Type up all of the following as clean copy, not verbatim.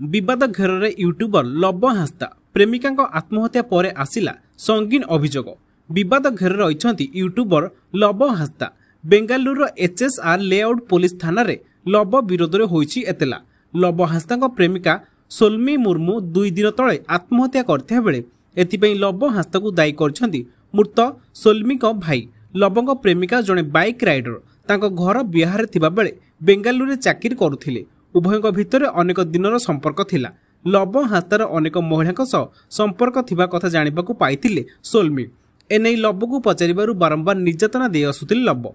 विवाद घेर में यूट्यूबर लव हांसदा प्रेमिका आत्महत्या पर आसिला संगीन अभियोग। विवाद घेर रही YouTuber love Hansda Bengaluru HSR layout police थाना रे लव विरोध में होईछि एतला। लव हांसदा प्रेमिका सोल्मी मुर्मू 2 दिन तले आत्महत्या करथिया बेले एथिपई लव हांसदा को दायी करछन्ती मृत सोल्मी भाई। लवंग प्रेमिका जड़े बाइक राइडर तांको घर बिहार थिबा बेले बेंगालुरु चाकरी करुथिले। उभयक भितर अनेक दिनर संपर्क थिला। लव हांसदार अनेक महिला संपर्क थिबा कथा जानिबाकू पाइथिले सोल्मी। एनै लव को पचारिबारु बारंबार निर्यातना दे आसुथिले लव।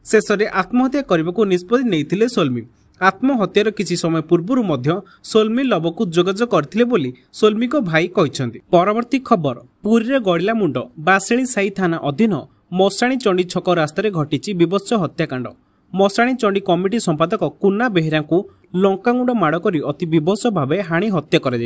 शेषरे आत्महत्या करबाकू निष्पत्ति नेइथिले सोल्मी। आत्महत्यार किछि समय पूर्वरु मध्य सोल्मी लव को जोगाजोग करथिले बोली सोल्मी को भाई कहिसंती। परवर्ती खबर पुरी रे गड़िला मुंड बासेली साई थाना अधीन मशाणी चंडी छक रास्तार घटी विभत्स हत्याकांड। मशाणी चंडी कमिटी संपादक कुन्ना बेहेरा को लंकागुंड माड़ कर अति विभत्स भाव हाणी हत्या कर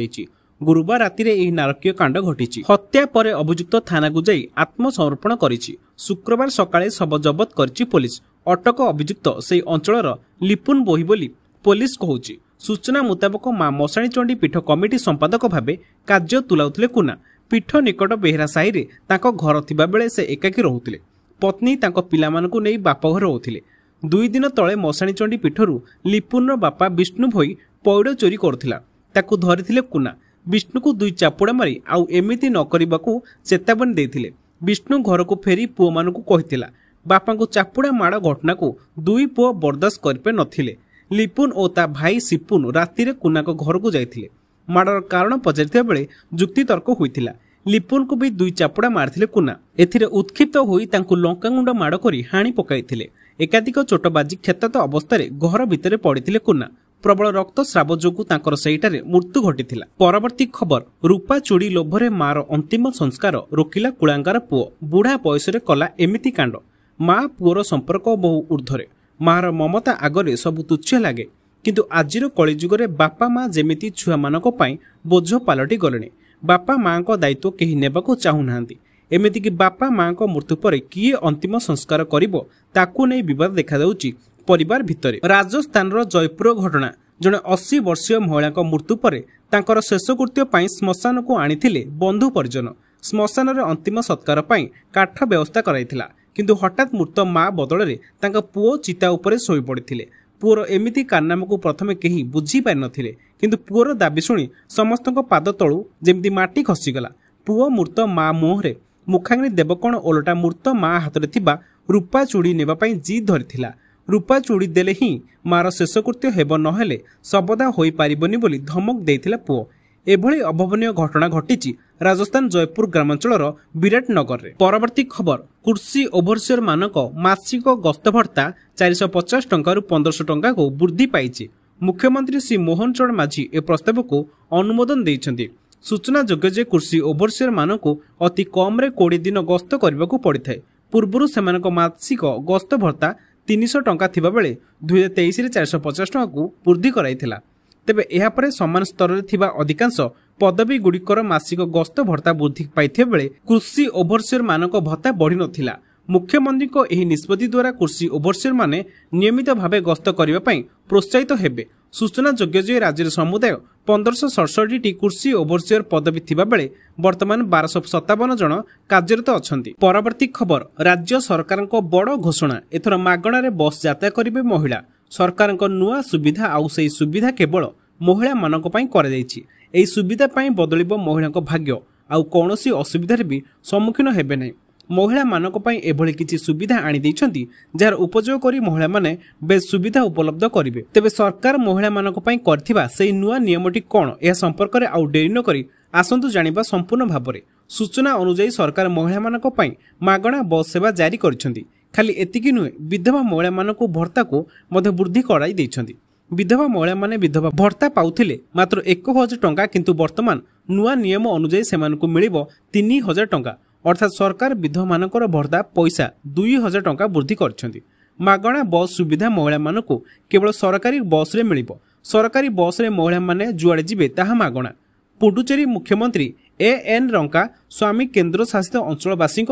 गुरुवार राति में यह नारकीय कांड घटी। हत्या पर अभियुक्त थाना को जाई आत्मसमर्पण करिछि। शुक्रवार सकाळे शव जबत करिछि पुलिस। अटक अभियुक्त से अंचलर लिपुन बोही बोली पुलिस कहूछि। सूचना मुताबक मां मशाणी चंडी पीठ कमिटी संपादक भावे कार्य तुलाउथिले कुन्ना। पीठ निकट बेहेरा साही रे तांको घर थिबा बेले से एकाकी रहुथिले। पत्नी तांको पिलामानकु नै बापघर रहुथिले। 2 दिन तले मशाणी चंडी पीठरू लिपुन बापा विष्णु भोई पौड़ चोरी करथिला। ताकू धरिथिले कुन्ना। विष्णु को 2 चापुड़ा मारी आउ एमिति न करिबाकू चेतावनी देथिले। विष्णु घर को फेरी पुओ मानकू कहिथिला। बापा को चापुड़ा माड़ घटना को 2 पुओ बर्दाश्त करिपे नथिले। लिपुन और ता भाई सिपुन राति रे कुन्ना को घर को जाइथिले। माड़र कारण पचारिथिबा बेले जुक्ति तर्क होइथिला। लिपुन को भी 2 चापुड़ा मारथिले कुन्ना। एथिरे उत्क्षिप्त होई तांकू लंकागुंड माड़ करी हाणी पकाइथिले। एकाधिक चोट बाजी क्षतात अवस्था घर भितर पड़िथिले कुन्ना। प्रबल रक्तस्राव जोगु तांकर सेहिटारे मृत्यु घटिथिला। परवर्ती खबर रूपा चूड़ी लोभरे मार अंतिम संस्कार रोकिला कुलांगार पुओ। बुढ़ा बयसरे कला एमिति कांड। मां पुओर संपर्क बहु ऊर्ध्वरे। मार ममता आगरे सबु तुच्छ लागे। किंतु आजिर कलिजुगरे बापा मां जेमिति छुआ मानक पई बोझ पालटी गलेने। बापा मां को दायित्व केही नेबाकू चाहू नाहांती। एमिति कि बापा मां को मृत्यु पर किए अंतिम संस्कार करिवो ताकू नै विवाद देखा जाउची परिवार भितरे। राजस्थान जयपुर घटना जड़े 80 वर्षीय महिला मृत्यु पर तांकर शेषकृत्य पई श्मशान को आनिथिले बंधु परिजन। श्मशान रे अंतिम सत्कार पई काठ व्यवस्था कराइथिला। किंतु हठात मृत मां बदल रे तांका पुओ चिता उपरे सोई पड़िथिले। पुओर एमिति कारनाम को प्रथमे केही बुझी पारि नथिले। किंतु पुओर दाबी सुनी समस्तक पाद तळु जेमिति माटी खसीगला। पुओ मृत मां मुहरे मुखाग्नि देवकोण ओलटा मृत मां हातरे थिबा रूपा चूड़ी नेबा पई जिद धरिथिला। रूपा चूड़ी देले ही मार शेषकृत्य हेब नहेले सबदा होई पारिबनी बोली धमक देइथिला पुओ। एभली अभावनीय घटना घटिछि राजस्थान जयपुर ग्रामांचलर विराटनगर रे। परवर्ती खबर कुर्सी ओभरसियर मानक मासिक गस्त भत्ता 450 टंका 1500 टंका को वृद्धि पाइछि। मुख्यमंत्री श्री मोहन चरण माझी ए प्रस्ताव को अनुमोदन देइछन्ति। सूचना योग्य जे कुर्सी ओभरसियर मानक अति कम रे 20 दिन गस्त करबाकू पड़िथाय। पूर्वरु सेमानक मासिक गस्त भत्ता 300 टंका थिबा बेले 2023 रे 450 टंका को वृद्धि कराइथिला। तेबे एहा परे समान स्तर रे थिबा अधिकांश पदवी गुड़िकर मासिक गस्त भत्ता वृद्धि पाइथिबा बेले कुर्सी ओभरसियर मानक भत्ता बढ़ी नथिला। मुख्यमंत्री को एही निष्पत्ति द्वारा कुर्सी ओभरसियर माने नियमित भावे गस्त करिबा पई प्रोत्साहित हेबे। सूचना योग्य जे राज्य समुदाय 1567 कुर्सी ओभरसियर पदवी थिबा बेले वर्तमान 1257 जन कार्यरत अछंती। परवर्ती खबर राज्य सरकार बड़ घोषणा एथर मागणा रे बस यात्रा करिबे महिला। सरकार नुआ सुविधा आउ सेही सुविधा केवल महिला मानक पई कर जाइछि। एही सुविधा पई बदलिबो महिलाक भाग्य आउ कोनोसी असुविधा रे भी सम्मुखीन हेबे नै। महिला मानक पई एभली किछि सुविधा आनि दैछन्ती जार उपयोग करी महिला माने बेस सुविधा उपलब्ध करिवे। तेबे सरकार महिला मानक पई करथिबा सेही नुआ नियमटी कोन एहा संपर्क रे आउ डेरी न करी आसंतु जानिबा संपूर्ण भाबरे। सूचना अनुसार सरकार महिला मानक पई मागणा बस सेवा जारी करिसंती। खाली एतिकी नुहे विधवा महिला मानक भर्ता को मध्य वृद्धि कराई दैछन्ती। विधवा महिला माने विधवा भर्ता पाउथिले मात्र 1000 टंका किंतु वर्तमान नुआ नियम अनुसार सेमानकु मिलिबो 3000 टंका। अर्थात सरकार विधवा मानकर भर्ता पैसा 2000 टंका वृद्धि करछन्ती। मागणा बस सुविधा महिला मानकु केवल सरकारी बस रे मिलिबो। सरकारी बस रे महिला माने जुआडे जिबे ताहा मागणा। पुडुचेरी मुख्यमंत्री एएन रंका स्वामी केन्द्र शासित अंचलवासी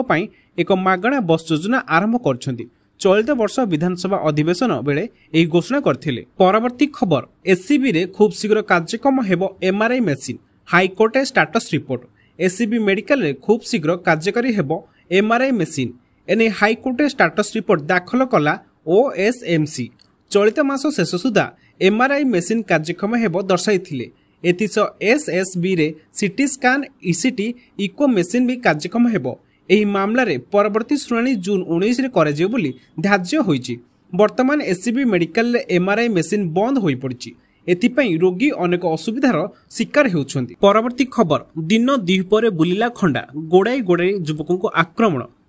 एक मागणा बस योजना आरंभ करछन्ती। चलित वर्ष विधानसभा अधिवेशन बेले यही घोषणा करथिले। परवर्ती खबर एससीबी रे खूब शीघ्र कार्यक्रम हेबो MRI machine high court status report. SCB medical रे खूब शीघ्र कार्यकारी हेबो एमआरआई मेसिन एने हाईकोर्ट स्टाटस रिपोर्ट दाखल कला ओएसएमसी। चलित मास शेष सुधा एमआरआई मेसिन कार्यक्रम हेबो दर्शाइथिले। एतिस एसएसबी रे सीटी स्कान ईसीटी इको मेसिन भी कार्यक्रम हेबो। एही मामला रे परवर्ती शुणाणी जून 19 रे कराजियो बोली धार्य होईची। वर्तमान एससीबी मेडिकल रे एमआरआई मेसिन बंद होई पड़िची। एथिपई रोगी अनेक असुविधार शिकार हेउछंती। परवर्ती खबर दिन दिपरे बुलिला खंडा गोड़ाई गोड़ाई युवकों को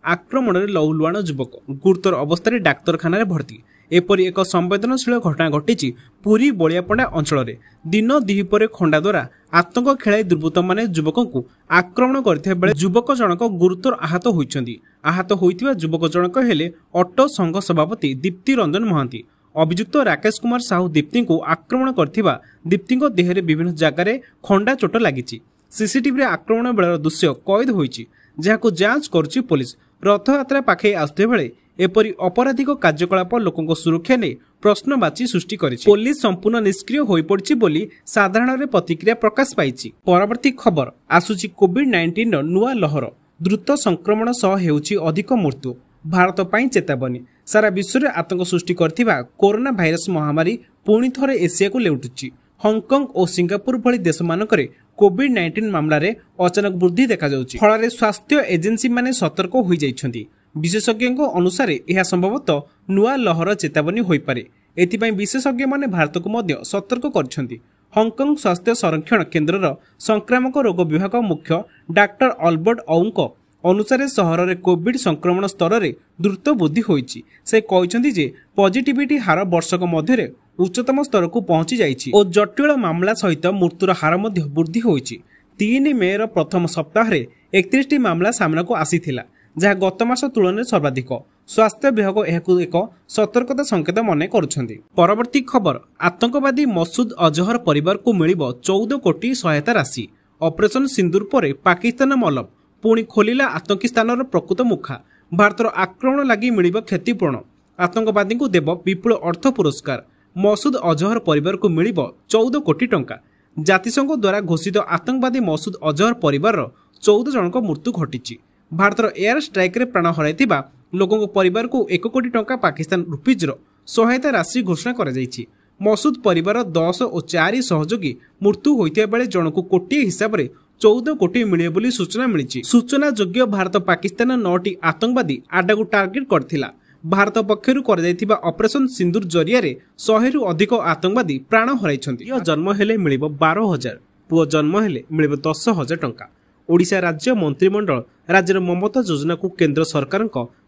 आक्रमण रे लौलुआण युवक गुरुतर अवस्था डाक्तरखाना रे भर्ती। एपरी एक संवेदनशील घटना घटी पुरी बलियापंडा अंचल रे दिन दिपरे खंडा द्वारा आतंक खेलाई दुर्बृत्त माने युवकों को आक्रमण करथिबा बेले युवक जनक गुरुतर आहत होइछंती। आहत होइतिबा युवक जनक हेले ऑटो संघ सभापति दीप्ति रंजन महांती। अभियुक्त राकेश कुमार साहू दीप्ति को आक्रमण करथिबा दीप्ति देहरे विभिन्न जगार खंडा चोट लागिछि। सीसीटीवी आक्रमण बेलर दृश्य कैद होइछि जहां जांच करुछि पुलिस। रथयात्रा पाखे आसुते बेले एपरी अपराधिक कार्यकलाप लोकों सुरक्षा ने प्रश्नवाची सृष्टि करिछि। पुलिस संपूर्ण निष्क्रिय होई पड़छि बोली साधारण रे प्रतिक्रिया प्रकाश पाइछि। परवर्ती खबर आसुछि कोविड-19 रो नुआ लहर द्रुत संक्रमण सह हेउछि अधिक मृत्यु भारत पई चेतावनी। सारा विश्व रे आतंक सृष्टि करथिबा कोरोना भाइरस महामारी पुणी थरे एशिया को लेउटुछि। हांगकांग और सिंगापुर भली देश मानकरे कोविड-19 मामला रे अचानक वृद्धि देखा जाउछि। फଳରେ स्वास्थ्य एजेंसी माने सतर्क होई जाइछन्ति। विशेषज्ञों अनुसार यह संभवतः नुआ लहर चेतावनी होई पारे। एथिपई विशेषज्ञ माने भारत को मध्य सतर्क करछन्ति। हांगकांग स्वास्थ्य संरक्षण केन्द्रर संक्रामक रोग विभाग मुख्य डाक्टर अल्बर्ट औंग अनुसार सहर रे कोविड संक्रमण स्तर रे द्रुत वृद्धि होईछि। से कहछन्ति जे पॉजिटिविटी हार वर्षक मध्य उच्चतम स्तर को पहुंची जाइछि और जटिल मामला सहित मृत्युर हार मध्य वृद्धि होईछि। 3 मे रो प्रथम सप्ताह रे 31 मामला सामना को आसीथिला जहाँ गत मास तुलन सर्वाधिक। स्वास्थ्य विभाग यह एक सतर्कता संकेत मन करुछन्ति। परवर्ती खबर आतंकवादी मसूद अजहर परिवार को मिलिबो 14 कोटी सहायता राशि। ऑपरेशन सिंदूर पर पाकिस्तान मलम पुणी खोलिला आतंकी स्थानर प्रकृत मुखा। भारतर आक्रमण लगी मिलिबो क्षतिपूरण। आतंकवादी को देव विपुल अर्थ पुरस्कार। मसूद अजहर परिवार को मिलिबो 14 कोटी टंका। जातिसंघ द्वारा घोषित आतंकवादी मसूद अजहर परिवार 14 जनक मृत्यु घटिछि। भारतर एयर स्ट्राइक रे प्राण हराइथिबा लोकों परिवार को 1 कोटी टंका पाकिस्तान रुपीज सहायता राशि घोषणा करा जाइछि। मसूद परिवार 10 और 4 सहयोगी मृत्यु होइतिबा बेले जनकु कोटी हिसाब रे 14 कोटी मिले बोली सूचना मिलिछि। सूचना योग्य भारत पाकिस्तान 9टी आतंकवादी आडा को टार्गेट करथिला। भारत पक्षरु कर जाइथिबा ऑपरेशन सिंदूर जरिया रे 100 रु अधिक आतंकवादी प्राण हराइछन्ति। झियो जन्म हेले मिलिबो 12,000, पुओ जन्म हेले मिलिबो 10,000 टंका। ओडिशा राज्य मंत्रिमंडल राज्यर ममता योजना को केंद्र सरकार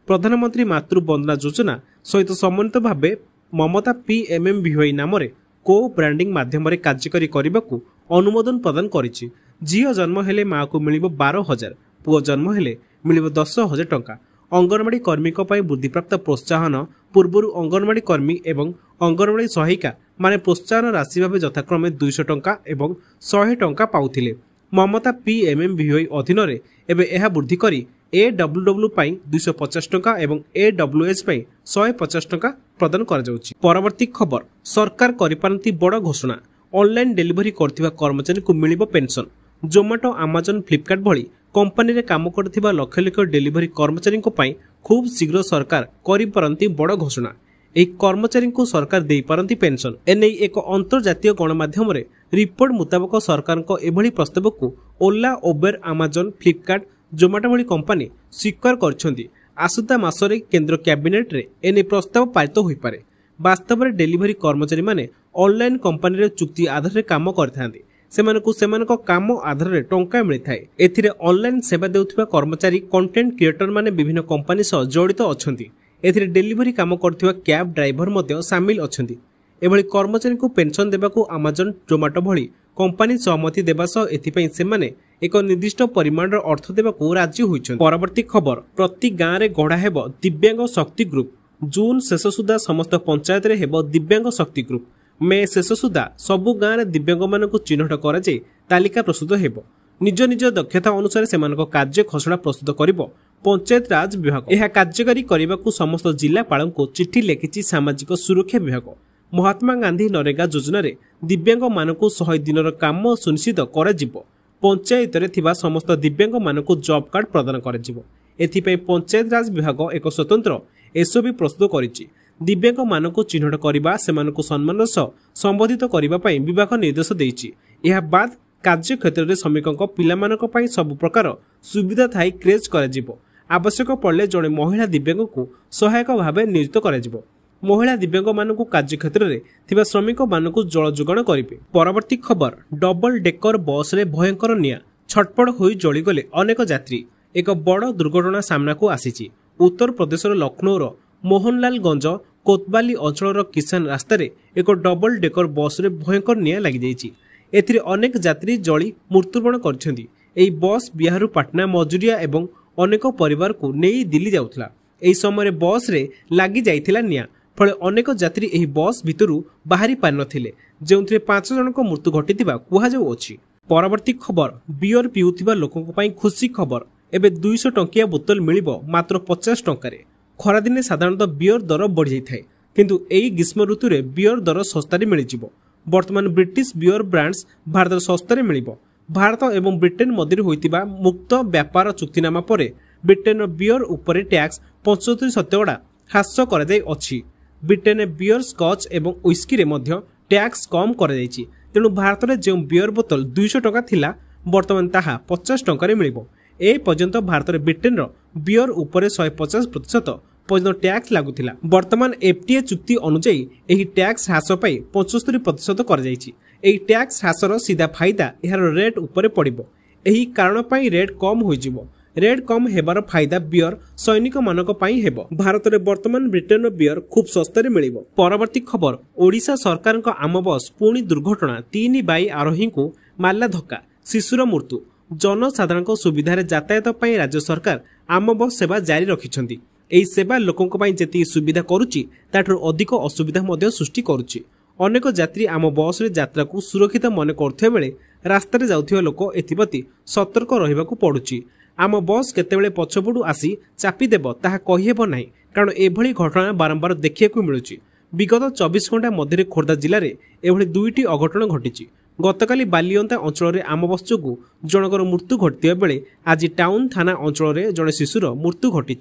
प्रधानमंत्री मातृ वंदना योजना सहित समन्वित भाव ममता पीएमएमवीवाई नाम को ब्रांडिंग माध्यम कार्यकारी करने को अनुमोदन प्रदान करिछि। झियो जन्म हेले माँ को मिलिबो 12,000, पुओ जन्म हेले मिलिबो 10,000 टंका। अंगनवाड़ी कर्मी वृद्धिप्राप्त प्रोत्साहन पूर्वर अंगनवाड़ी कर्मी एवं अंगनवाड़ी सहायिका माने प्रोत्साहन राशि भाव यथाक्रमे 200 टंका एवं 100 टंका पाउथिले। ममता पीएमएमवीवाई अधीन एवं यह वृद्धि करी एडब्ल्यूडब्ल्यू 250 टंका एवं एडब्ल्यूएच 150 टंका प्रदान करा जाउछि। परवर्ती खबर सरकार करिपारंती बड़ घोषणा। ऑनलाइन डेलीवरी करथिबा कर्मचारी को मिलिबो पेंशन। जोमाटो अमेजन फ्लिपकार्ट भली कंपनी रे काम करथिबा लक्ष लक्ष डेलीवरी कर्मचारी को पाई खूब शीघ्र सरकार करिपारंती बड़ घोषणा। एही कर्मचारी को सरकार देई पारंती पेंशन। एने एक अंतर्जातीय गणमाध्यम रे रिपोर्ट मुताबक सरकार को एभली प्रस्ताव को ओला, उबेर, अमेजन, फ्लिपकार्ट, जोमाटो भली कंपनी स्वीकार करछन्ती। आसुता मासरे केंद्र कैबिनेट रे एने प्रस्ताव पारित होई पारे। वास्तव में डेलीवरी कर्मचारी माने ऑनलाइन कंपनी रे चुक्ति आधार रे काम करथांती। सेमानको काम आधार रे टंका मिलिथाय। एथिरे ऑनलाइन सेवा देउथिबा कर्मचारी कंटेंट क्रिएटर माने विभिन्न कंपनी सह जड़ित अछन्ती। एथिरे डेलीवरी काम करथिबा कैब ड्राइवर मध्य शामिल अछन्ती। एभली कर्मचारी को पेंशन देबाकू अमेजन, जोमाटो भली कंपनी सहमति देबा सह एथिपई सेमाने एक निर्दिष्ट परिमाणर अर्थ देबाकू राजी होइछन्। परवर्ती खबर प्रति गाँ रे गढ़ा हेबो दिव्यांग शक्ति ग्रुप। जून शेष सुधा समस्त पंचायत रे हेबो दिव्यांग शक्ति ग्रुप। मे शेष सुधा सबु गाँ रे दिव्यांग मानकु चिन्हट करा जाय तालिका प्रस्तुत हेबो। निज निज दक्षता अनुसार सेमानक कार्य खसड़ा प्रस्तुत करिबो पंचायत राज विभाग यह कार्यकारी करने को समस्त जिलापाल को चिठी लिखिछि सामाजिक सुरक्षा विभाग। महात्मा गांधी नरेगा योजना रे दिव्यांग मानक 100 दिन काम सुनिश्चित कराजिबो। पंचायत रे थिबा समस्त दिव्यांग मानक जॉब कार्ड प्रदान कराजिबो। एथिपई पंचायत राज विभाग एक स्वतंत्र एसओपी प्रस्तुत करिछि। दिव्यांग मानक चिन्हट करबा सेमानक सम्मान सह संबोधित करबा पई विभाग निर्देश देइछि। यह बाद कार्य क्षेत्र में श्रमिकों पिलामानक पई सब प्रकार सुविधा थाई क्रेज कराजिबो। आवश्यक पड़े जड़े महिला दिव्यांग को सहायक भाव नियुक्त कराजिबो। महिला दिव्यांग मानक कार्य क्षेत्र में थिबा श्रमिक मानक जल जोगाण करिवे। परवर्ती खबर डबल डेकर बस रे भयंकर निया छटपट होई जलिगले अनेक यात्री। एक बड़ दुर्घटना सामना को आसीछि। उत्तर प्रदेशर लखनऊर मोहनलालगंज कोतवाली अंचल किसान रास्तार एक डबल डेकर बस रे भयंकर निया लगी जाइछि। एथिरे अनेक यात्री जली मृत्युवरण करछन्ती। एही बस बिहार पाटना मजुरिया एवं अनेक परिवार को नहीं दिल्ली जाउथला। एही समय बस रे लागी जाइथिला निया फले अनेक यात्री एही बस भितरु बाहरी पार नथिले जेउथिरे 5 जनक मृत्यु घटिथिबा कुहा जाउ अछि। परवर्ती खबर बियर पिउथिबा लोकक पई खुशी खबर। एबे 200 टंकिया बोतल मिलिबो मात्र 50 टंकारे। खरा दिने साधारणतः बियर दर बढ़ी जाइथाय किंतु एही ग्रीष्म ऋतु रे बियर दर सस्तारे मिलिजिबो। वर्तमान ब्रिटिश बियर ब्रांड्स भारत सस्तारे मिलिबो। भारत एवं ब्रिटेन मध्य होइतिबा मुक्त व्यापार चुक्तिनामा परे ब्रिटेन बियर उपरे टैक्स 75% ह्रास करा जाय अछि। ब्रिटेन बियर स्कॉच एवं व्हिस्की रे मध्य टैक्स कम करा जायछि। तेणु भारत रे जे बियर बोतल 200 टका थिला वर्तमान ताहा 50 टंकारे मिलिबो। ए पर्यंत भारत रे ब्रिटेन रो बियर उपरे 150% पर्यंत टैक्स लागुथिला। वर्तमान एफटीए चुक्ति अनुसार एही टैक्स ह्रास पाई 75% कर जायछि। एही टैक्स ह्रासर सीधा फायदा एहार रेट उपरे पड़िबो। एही कारण पाई रेट कम होई जिवो। रेट कम हेबार फायदा बियर सैनिक मानक पाई हेबो। भारत रे वर्तमान ब्रिटेन बियर खूब सस्तारे मिलिबो। परवर्ती खबर ओडिशा सरकार को आम बस पुणी दुर्घटना 3 बाई आरोही को मारला धक्का शिशुर मृत्यु। जनसाधारण सुविधा यातायात पाई राज्य सरकार आम बस सेवा जारी रखिछन्ती। एही सेवा लोकंक पाई जेति सुविधा करूची ताठर अधिक असुविधा मध्य सृष्टि करूची। अनेक यात्री आम बस रे यात्रा को सुरक्षित मन करथिबा बेले रास्ता रे जाउथिबा लोक एथिप्रति सतर्क रहिबाकू पडुची। आम बस केतेबेले पछपडू आसी चापी देबो ताहा कहिहेबो नाही कारण एभली घटना बारंबार देखिବାକୁ मिलुची। विगत 24 घंटा मध्य खोर्धा जिले में एभली 2टी अघटन घटी। गतकाली बालियंता अंचल आम बस जो जनकर मृत्यु घटिया बेले आज टाउन थाना अंचल जड़े शिशुर मृत्यु घटी।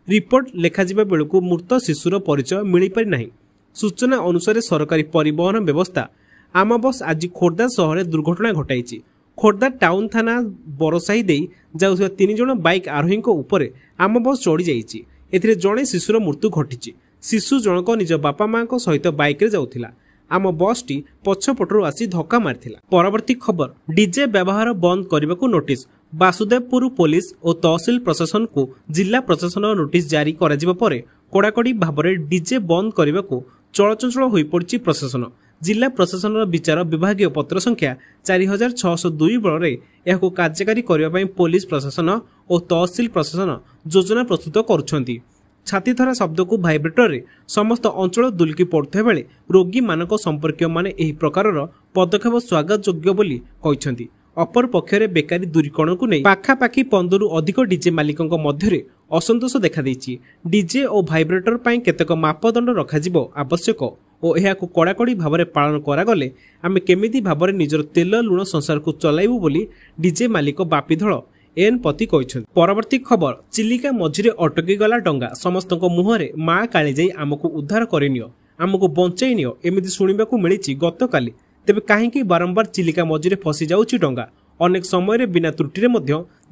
रिपोर्ट लेखाजिबा बेलू मृत शिशुर परिचय मिल पारि नाही। सूचना अनुसार सरकारी परिवहन व्यवस्था आम बस आज खोर्धा सहर दुर्घटना घटाई। खोर्धा टाउन थाना बरसाही दे जाउथिबा 3 जण बाइक आरोही उपरे आम बस चढ़ी जाइछि। एथिरे जड़े शिशुर मृत्यु घटी। शिशु जनक निज बापा मां सहित बाइक रे जाउथिला। आम बस टी पछपटरू आसी धक्का मारिथिला। परवर्ती खबर डीजे व्यवहार बंद करने को नोटिस। बासुदेवपुर पुलिस और तहसिल प्रशासन को जिला प्रशासन नोटिस जारी करा परे कड़ाकड़ी भाव में डीजे बंद करने को चलचंचल हो पड़ी प्रशासन। जिला प्रशासन विचार विभाग पत्र संख्या 4602 बल यह कार्यकारी करने पुलिस प्रशासन और तहसिल प्रशासन योजना प्रस्तुत करुछंती। छाती थरा शब्द को भाइब्रेटर रे समस्त अंचल दुलकी पड़ुଥିବା बेले रोगी मानक संपर्क माने एही प्रकारर पदक्षेप स्वागत योग्य बोली कहिसंती। अपर पक्षरे बेकारी दूरीकरण को नहीं पाखापाखि 15 अधिक डीजे मालिकों मध्य असंतोष देखा देछि। डीजे और भाइब्रेटर पाई केतक मापदंड रखाजिबो आवश्यक और यह कड़ाकड़ी भाव में पालन करागले आमे केमिति भाव में निजर तेल लुण संसार को चलाइबु बोली डीजे मालिक बापीधल एन पति कहते। परवर्ती खबर चिलिका मझिरे अटकी गला डंगा समस्त मुहरे माँ काली जाई आमको उद्धार करनियो आमको बंचाई नियो एमिति सुनिबाकू मिलिछि गतकाली। तेबे काहेकि बारंबार चिलिका मझिरे फसी जाउछि डंगा। अनेक समय बिना त्रुटि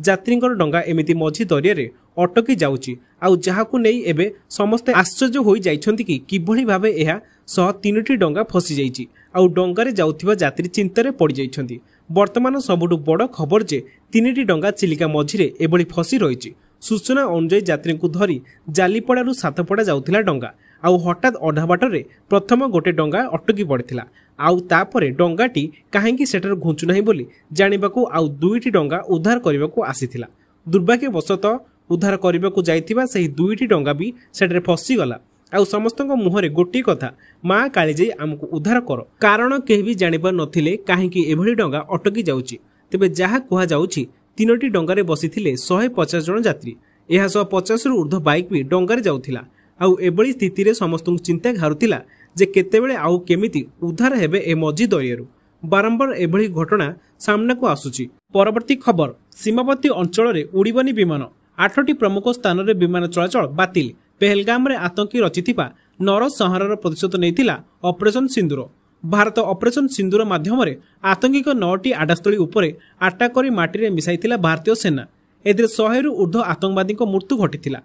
यात्रींकर डंगा एमिति मझी दरिया रे अटकी जाउछि आउ जहाकू नहीं एबे समस्ते आश्चर्य होई जाइछन्ति कि किभली भाबे एहा सह 3टी डंगा फसी जाइछि आउ डंगारे जाउथिबा यात्री चिंतारे पड़ी जाइछन्ति। वर्तमान सबुठु बड़ खबर जे 3टी डंगा चिलिका मझिरे एभली फसी रहिछि। सूचना अनुसार यात्री को धरी जालीपड़ारू सातपड़ा जाउथिला डंगा आउ हठात अधा बाटरे प्रथम गोटे डंगा अटकी पड़िथिला आउ तापरे डंगाटी काहेकि सेटर घुंचु नाही बोली जानिबाकू आउ 2टी डंगा उद्धार करबाकू आसीथिला। दुर्भाग्यवशतः उद्धार करबाकू जाइथिबा सही 2टी डंगा भी सेटरे फसी गला आउ समस्तଙ୍କ मुहरे गोटी कथा माँ काली जाई आमको उद्धार कर। कारण केही भी जानिबा नथिले काहेकि एभली डंगा अटकी जाउछि। तेबे जहा कुहा जाउछि 3टी डंगारे बसिथिले 150 जन यात्री। एहासह 50 रु ऊर्ध्व बाइक भी डंगारे जाउथिला। आउ एभली स्थिति रे समस्त चिंता घारुथिला जे केतेबेले आउ केमिति उद्धार हेबे ए मझी दरियारू। बारंबार एभली घटना सामना को आसुची। परवर्ती खबर, सीमावर्ती अंचल रे उड़ीबनी विमान। 8टी प्रमुख स्थान रे विमान चलाचल बातिल। पहलगाम रे आतंकी रचिथिबा नरसंहारर प्रतिशोध नेइथिला ऑपरेशन सिंदूर। भारत ऑपरेशन सिंदूर माध्यम आतंकी 9टी आडास्थली उपरे आटाक करी माटी मिसाइथिला भारतीय सेना। एथिरे 100 रु ऊर्ध्व आतंकवादी मृत्यु घटिथिला।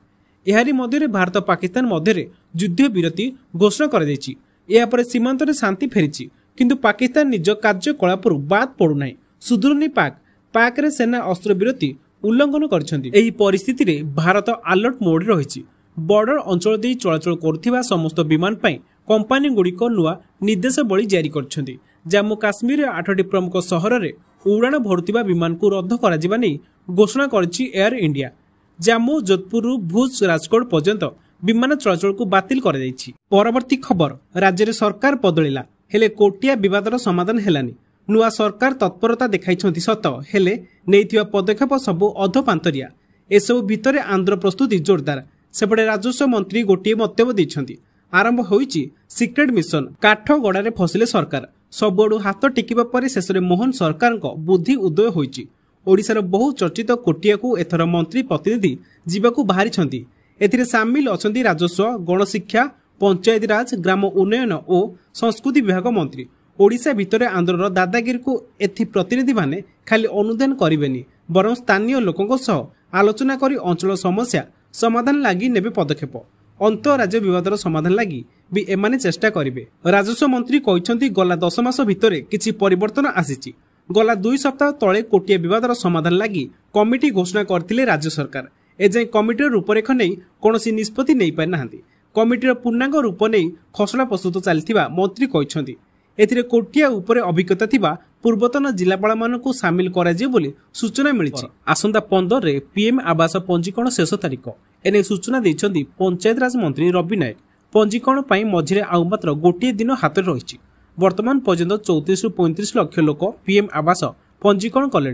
एहारी मध्य भारत पाकिस्तान मध्य युद्ध विरति घोषणा कर सीमांत शांति फेरी, किंतु पाकिस्तान निज कार्यकलाप बाद पड़ूना। सुधुरुनी पाक रे सेना अस्त्र विरति उल्लंघन कर परिस्थिति रे भारत अलर्ट मोड रही। बॉर्डर अंचल दे चलाचल करुथिबा समस्त विमान पाई कंपानी गुड़िक नुआ निर्देशावली जारी कर। जम्मू काश्मीर 8टी प्रमुख सहर रे उड़ाण भरुथिबा विमान को रद्द करा नै घोषणा करछि एयर इंडिया। जम्मू जोधपुर भुज राजकोट पर्यंत विमान चलाचल को बातिल कर दैछि। परवर्ती खबर, राज्य सरकार बदलिला हेले कोटिया विवादर समाधान हेलानी। नुआ सरकार तत्परता देखाइछन्ति सत, हेले नेइथिबा पदक्षेप सबु अधपांतरिया। एसबु भितरे आंध्र प्रस्तुति जोरदार। सेपटे राजस्व मंत्री गोटे मन्तव्य दैछन्ति, आरंभ होईछि सिक्रेट मिशन। काठगड़ारे फसिले सरकार। सबुआडू हाथ टेकिबा पर शेषरे मोहन सरकार बुद्धि उदय होईछि। ओडिशार बहु चर्चित कोटिया को एथर मंत्री प्रतिनिधि जीवाकू बाहरी। एथिरे सामिल अछन्ति राजस्व, गणशिक्षा, पंचायत राज, ग्राम उन्नयन और संस्कृति विभाग मंत्री। ओडिशा भितरे आंध्रर दादागिरी को एथि प्रतिनिधि माने खाली अनुदान करिवेनी, बरं स्थानीय लोकंक सह आलोचना करी अंचल समस्या समाधान लागि नेबे पदक्षेप। अंतरराज्य विवादर समाधान लागि भी एमाने चेष्टा करिवे। राजस्व मंत्री कहिसंति गला 10 मास भितरे किछि परिवर्तन आसीछि। गला 2 सप्ताह तले कोटिया विवादर समाधान लागि कमिटी घोषणा करथिले राज्य सरकार। एजाई कमिटीर रूपरेख नै कोनोसी निष्पत्ति नै पाइ नाहांती। कमिटीर पूर्णांग रूप नै खसड़ा प्रस्तुत चलिथिबा मंत्री कहिसंति। एथिरे कोटिया उपरे अभिज्ञता थिबा पूर्वतन जिलापाल मानकु शामिल कराजियो बोली सूचना मिलिछि। आसंता 15 रे पीएम आवास पंजीकरण शेष तारीख एने सूचना दैछन्ति पंचायत राज मंत्री रवि नायक। पंजीकरण पाई मझिरे आउ मात्र गोटे दिन हाथ रही। वर्तमान पर्यंत 34 रु 35 लाख लोक पीएम आवास पंजीकरण कले।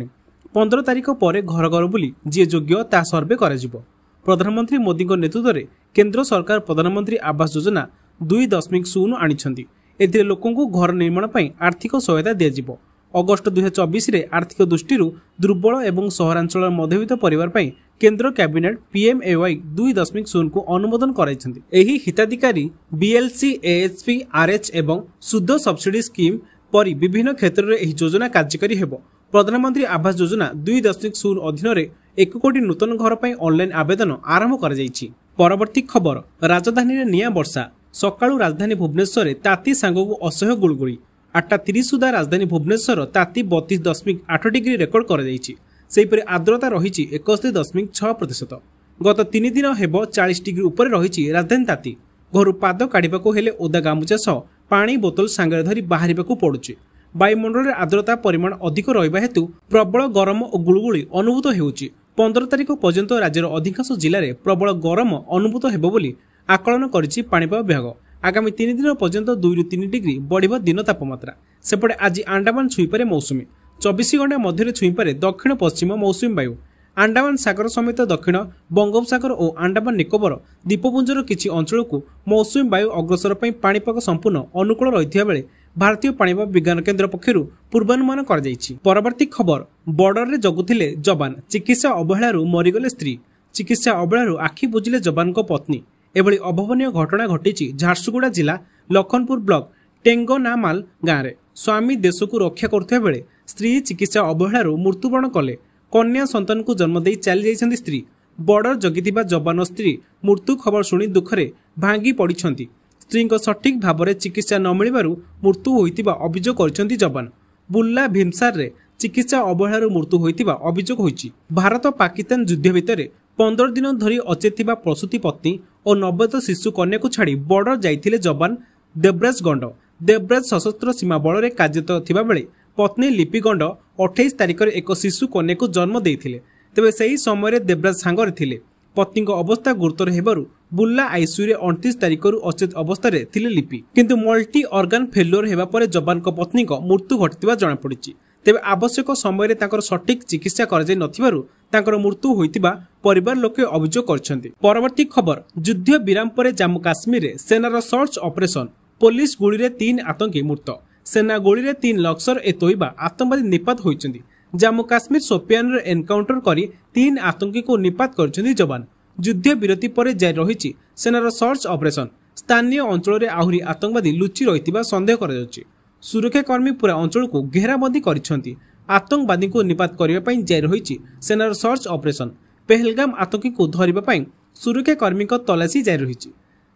15 तारीख पर घर घर बुली जी योग्य ता सर्वे कराजिबो। प्रधानमंत्री मोदी नेतृत्व में केंद्र सरकार प्रधानमंत्री आवास योजना 2.0 आनिछन्ति। एथिरे लोकंकु घर निर्माण पाई आर्थिक सहायता दियाजिबो। अगस्त 2024 रे आर्थिक दृष्टि दुर्बल एवं सहरांचल मध्यवित्त परिवार पाई केंद्र कैबिनेट PMAY 2.0 को अनुमोदन कराइछन्ति। एही हिताधिकारी BLC, AHP, RH एवं शुद्ध सब्सिडी स्कीम परि विभिन्न क्षेत्र में एही योजना कार्यकारी हेबो। प्रधानमंत्री आवास योजना 2.0 अधीन रे 1 कोटी नूतन घर पाई ऑनलाइन आवेदन आरंभ करा जायछि। परवर्ती खबर, राजधानी रे निया वर्षा। सकाळु राजधानी भुवनेश्वर रे ताती सांगकु असह्य गुळगुळी। 8:30 सुधा राजधानी भुवनेश्वर ताती 32.8 डिग्री रेकर्ड करा जायछि। सेहिपरि आर्द्रता रहिछि 61.6%। गत 3 दिन हेबो 40 डिग्री ऊपर रहिछि राजधानी ताती। घरु पाद काढिबाकू हेले ओदा गामुचा सह पानी बोतल सांगरे धरी बाहरिबाकू पडुछि। वायुमंडल रे आर्द्रता परिमाण अधिक रहिबा हेतु प्रबल गरम और गुळगुळी अनुभूत हेउछि। 15 तारीख पर्यंत राज्यर अधिकांश जिले में प्रबल गरम अनुभूत हेबो बोली आकलन करिछि पाणीपाग विभाग। आगामी 3 दिन पर्यंत 2 रु 3 डिग्री बढ़िबो दिन तापमात्रा। सेपटे आज अंडमान छुईपारे मौसुमी। 24 घंटा मध्य छुईपारे दक्षिण पश्चिम मौसुमी वायु। अंडमान सागर समेत दक्षिण बंगोपसागर और अंडमान निकोबर द्वीपपुंजर किछि अंचल को मौसुमी वायु अग्रसर पई पाणीपाग संपूर्ण अनुकूल रहिथिबा बेले भारतीय पाणीपाग विज्ञान केन्द्र पक्षरु पूर्वानुमान कर जायछि। परवर्ती खबर, बॉर्डर रे जगुथिले जवान, चिकित्सा अवहेलारू मरिगले स्त्री। चिकित्सा अवहेलारू आखि बुझिले जवान को पत्नी। एभली अभावनीय घटना घटिछि झारसुगुड़ा जिला लखनपुर ब्लॉक टेंगनामाल गाँव में। स्वामी देश को रक्षा करथिबा बेले स्त्री चिकित्सा अवहेलारू मृत्युवरण कले। कन्या संतान को जन्म दे चली जाइछन्ति स्त्री। बॉर्डर जगिथिबा जवान स्त्री मृत्यु खबर शुणी दुखरे भांगी पड़िछन्ति। स्त्री को सठिक भाव में चिकित्सा न मिलबारू मृत्यु होइतिबा अभियोग करछन्ति जवान। बुल्ला भीमसार रे चिकित्सा अवहेलारू मृत्यु होइतिबा अभियोग होइछि। भारत पाकिस्तान युद्ध भितर 15 दिन धरी अचेत थिबा प्रसूति पत्नी और नवजात शिशु कन्या को छाड़ी बॉर्डर जाइथिले जवान देवराज गंड। देवराज सशस्त्र सीमा बल में कार्यरत थिबा बेले पत्नी लिपि गंड 28 तारीख में एक शिशु कन्या को जन्म देइथिले। तेबे सही समय देवराज सांगरे थिले। पत्नी को अवस्था गुरुतर हेबारू बुल्ला आईसीयू रे 29 तारीख अचेत अवस्था थिले लिपि। किंतु मल्टी ऑर्गन फेल्योर हेबा परे जवान को पत्नी को मृत्यु घटिथिबा जଣା पड़िछि। तेबे आवश्यक समय तांकर सठिक चिकित्सा कराଯାई नथिबारु तांकर मृत्यु होइतिबा परिवार लोके अभियोग करछन्ति। परवर्ती खबर युद्ध विराम पर जम्मू काश्मीर रे सेनार सर्च ऑपरेशन पुलिस गुली रे 3 आतंकी मृत सेना गोली रे 3 लक्ष्यर ए तोइबा आतंकवादी निपात होइछन्ति। जम्मू काश्मीर सोपियान रे एनकाउंटर करी 3 आतंकी को निपात करछन्ति जवान। युद्ध विरति पर जारी रहिछि सेनार सर्च ऑपरेशन। स्थानीय अंचल रे आहुरी आतंकवादी लुचि रहितिबा संदेह करा जाउछि। सुरक्षाकर्मी पूरा अंचल को घेराबंदी करिछन्ति। आतंकवादी को निपात करिबा पई जारी रहिछि सेनार सर्च ऑपरेशन। पहलगाम आतंकी को धरिबा पई सुरक्षाकर्मी को तलाशी जारी रहिछि।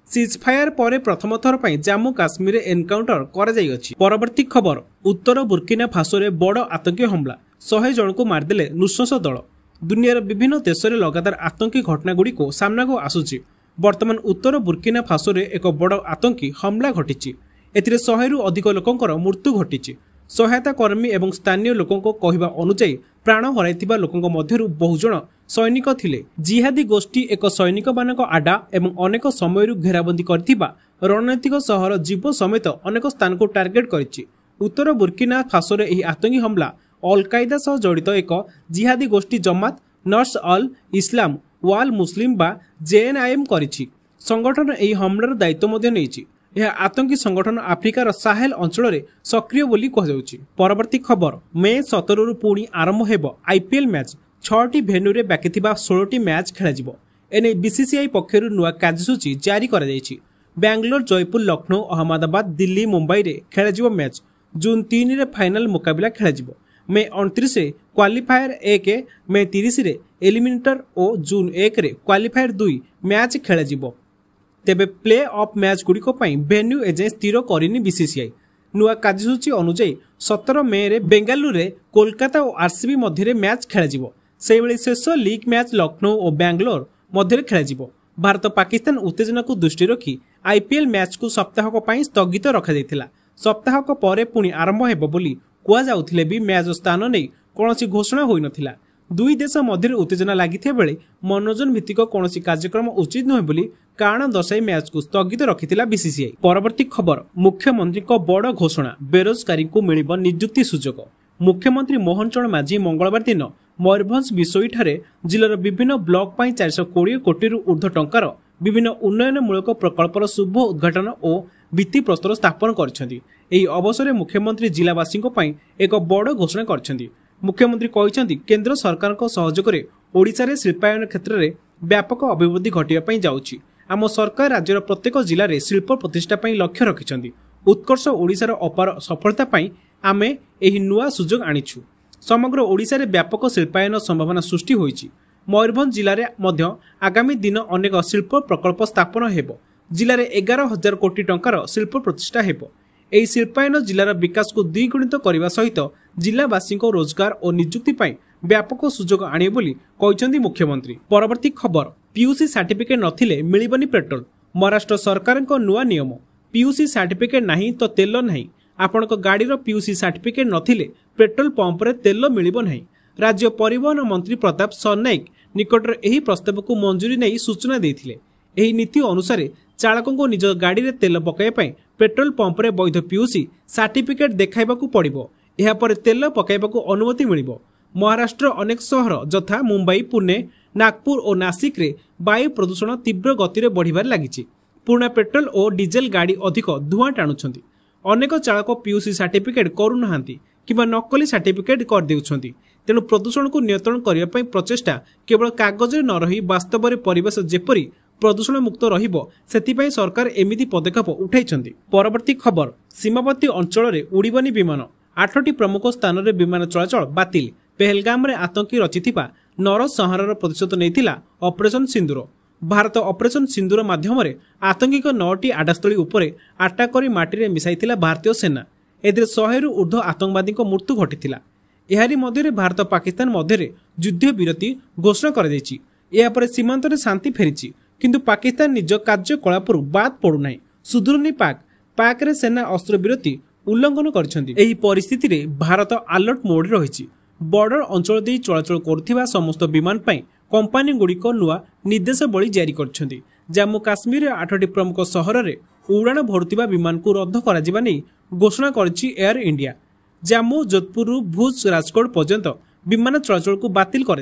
सीजफायर पर प्रथम थर पर जम्मू काश्मीर एनकाउंटर करा जाई अछि। परवर्ती खबर उत्तर बुर्किना फासो रे बड़ आतंकी हमला 100 जन को मारदेले नृशंस दल। दुनियार विभिन्न देश में लगातार आतंकी घटना गुड़ी को सामना को आसुछि। वर्तमान उत्तर बुर्किना फासो रे एक बड़ आतंकी हमला घटिछि। एथिरे 100 रु अधिक लोकंकर मृत्यु घटिछि। सहायता कर्मी एवं स्थानीय लोकंको कहिबा अनुसार प्राण हराइथिबा लोकंको मध्यरु बहुजन सैनिक थिले। जिहादी गोष्ठी एक सैनिक मानक आडा एवं अनेक समय घेराबंदी करथिबा रणनीतिक सहर जीव समेत अनेक स्थान को टार्गेट करिछि। उत्तर बुर्किना फासो रे एही आतंकी हमला अल कायदा सह जड़ित एक जिहादी गोष्ठी जमात नर्स अल इस्लाम वाल मुस्लिम बा जेएनआईएम करिछि। संगठन एही हमलार दायित्व मध्ये नेइछि। यह आतंकी संगठन आफ्रिकार साहेल अंचल रे सक्रिय बोली कहुछि। परवर्ती खबर मे 17 रु पुणी आरंभ हेबो आईपीएल मैच 6टी भेन्यू रे बाकी थिबा 16टी मैच खेला जिवो। एने बीसीसीआई पक्षरु नुवा कार्यसूची जारी करा जायछि। बेंगलोर जयपुर लखनऊ अहमदाबाद दिल्ली मुंबई रे खेला जिवो मैच। जून 3 रे फाइनल मुकाबला खेला जिवो। मे 29 रे क्वालिफायर 1 मे 30 रे एलिमिनेटर और जून 1 रे क्वालिफायर 2 मैच खेला जिवो। तेबे प्ले ऑफ मैच गुड़िक भेन्यू एजे स्थिर करिनी बीसीसीआई। नुआ कार्यसूची अनुसार 17 मे रे बेंगालुरु रे कोलकाता और आरसीबी मध्य मैच खेला जिवो। सेहि बेले शेष लीग मैच लखनऊ और बेंगलोर मध्य खेला जिवो। भारत पाकिस्तान उत्तेजना को दृष्टि रखी आईपीएल मैच को सप्ताहक पई स्थगित रखा जायतिला। सप्ताहक परे पुणी आरंभ हेबो बोली कुआ जाउथिले भी मैच स्थान नै कोनोसी घोषणा होई नथिला। दुई देश मध्य उत्तेजना लागिथे बेले मनोरंजन भित्तिक कोनोसी कार्यक्रम उचित नहे बोली कारण दर्शाई मैच को स्थगित रखिथिला बीसीसीआई। परवर्ती खबर मुख्यमंत्री को बड़ घोषणा बेरोजगारी को मिलिबो नियुक्ति सुजोग। मुख्यमंत्री मोहन चरण माझी मंगलवार दिन मयूरभंज बिसोई ठारे जिल्लार विभिन्न ब्लॉक पई 420 कोटी रु ऊर्ध्व टंकार विभिन्न उन्नयनमूलक प्रकल्पर शुभ उद्घाटन और भित्ति प्रस्तर स्थापन करछन्ती। एही अवसर मुख्यमंत्री जिलावासी एक बड़ घोषणा करछन्ती। मुख्यमंत्री कहते केंद्र सरकार को सहयोग रे ओडिशा रे शिल्पायन क्षेत्र में व्यापक अभिवृद्धि घटिया जाउछि। आम सरकार राज्यर प्रत्येक जिले में शिल्प प्रतिष्ठा लक्ष्य रखिछन्ती। उत्कर्ष ओडिशार अपार सफलता आमे एही नुआ सुजोग आनिछु। समग्र ओडिशा रे व्यापक शिल्पायन संभावना सृष्टि होइछि। मयूरभंज जिले में मध्य आगामी दिन अनेक शिल्प प्रकल्प स्थापन हेबो। जिले में 11,000 कोटी टंकार शिल्प प्रतिष्ठा हेबो। एही शिल्पायन जिलार विकास को द्विगुणित करने सहित जिलावासी को रोजगार और नियुक्ति व्यापक सुजोग आने बोली कहते मुख्यमंत्री। परवर्ती खबर पीयूसी सर्टिफिकेट नथिले मिलिबनी पेट्रोल। महाराष्ट्र सरकार को नुआ नियम पीयूसी सर्टिफिकेट नहीं तो तेल नहीं। आपण गाड़ी पीयूसी सर्टिफिकेट नथिले पेट्रोल पंप रे तेल मिलिबो नहीं। राज्य परिवहन मंत्री प्रताप सरनाईक निकटर एही प्रस्ताव को मंजूरी नहीं सूचना देथिले। एही नीति अनुसार चालकों को निज गाड़ी रे तेल पकाइबा पेट्रोल पंप रे वैध पीयूसी सर्टिफिकेट देखाइबाकू पड़िबो। एहा पर तेल पकाइबाकू अनुमति मिलिबो। महाराष्ट्र अनेक सहर जथा मुंबई पुणे नागपुर और नासिक रे वायु प्रदूषण तीव्र गति रे बढ़िबार लागिछि। पुराना पेट्रोल और डीजेल गाड़ी अधिक धुआं टाणुछन्ति। अनेक चालक पीयूसी सर्टिफिकेट करू नाहांती किबा नकली सर्टिफिकेट कर देउछन्ति। तेणु प्रदूषण को नियंत्रण करिया पई प्रचेष्टा केवल कागज रे न रही वास्तव रे परिवेश जेपरी प्रदूषण मुक्त रहिबो सेतिपई सरकार एमिति पदक्षेप उठाइछन्ति। परवर्ती खबर सीमावर्ती अंचल रे उड़ीबनी विमान 8टी प्रमुख स्थान रे विमान चलाचल बातिल। पहलगाम रे आतंकी रचिथिबा नरसंहारर प्रतिशोध नेइथिला ऑपरेशन सिंदूर। भारत ऑपरेशन सिंदूर माध्यम रे आतंकी 9टी आडास्थली उपरे अटैक करी माटी रे मिसाइथिला भारतीय सेना। एदिरे 100 रु ऊर्ध्व आतंकवादी मृत्यु घटिथिला। एहारी मध्य भारत पाकिस्तान मध्य युद्ध विरति घोषणा कर दैछि। एहा पर सीमांत रे शांति फेरिछि किंतु पाकिस्तान निज कार्यकलापर बाद पड़ुना। सुधुरुनी पाक रे सेना अस्त्र विरति उल्लंघन करछन्ति। एही परिस्थिति रे भारत अलर्ट मोड रे रहिछि। बॉर्डर अंचल दे चलाचल करथिबा समस्त विमान पई कंपनी गुड़िक नुआ निर्देशावली जारी करछन्ति। जम्मू काश्मीर 8टी प्रमुख सहर रे उड़ाण भरुथिबा विमान को रद्द कराजिबा नै घोषणा करछि एयर इंडिया। ଜାମ୍ମୁ ଯୋଧପୁରରୁ ଭୁଜ ରାଜକୋଟ ପର୍ଯ୍ୟନ୍ତ ବିମାନ ଚଳାଚଳକୁ ବାତିଲ କରି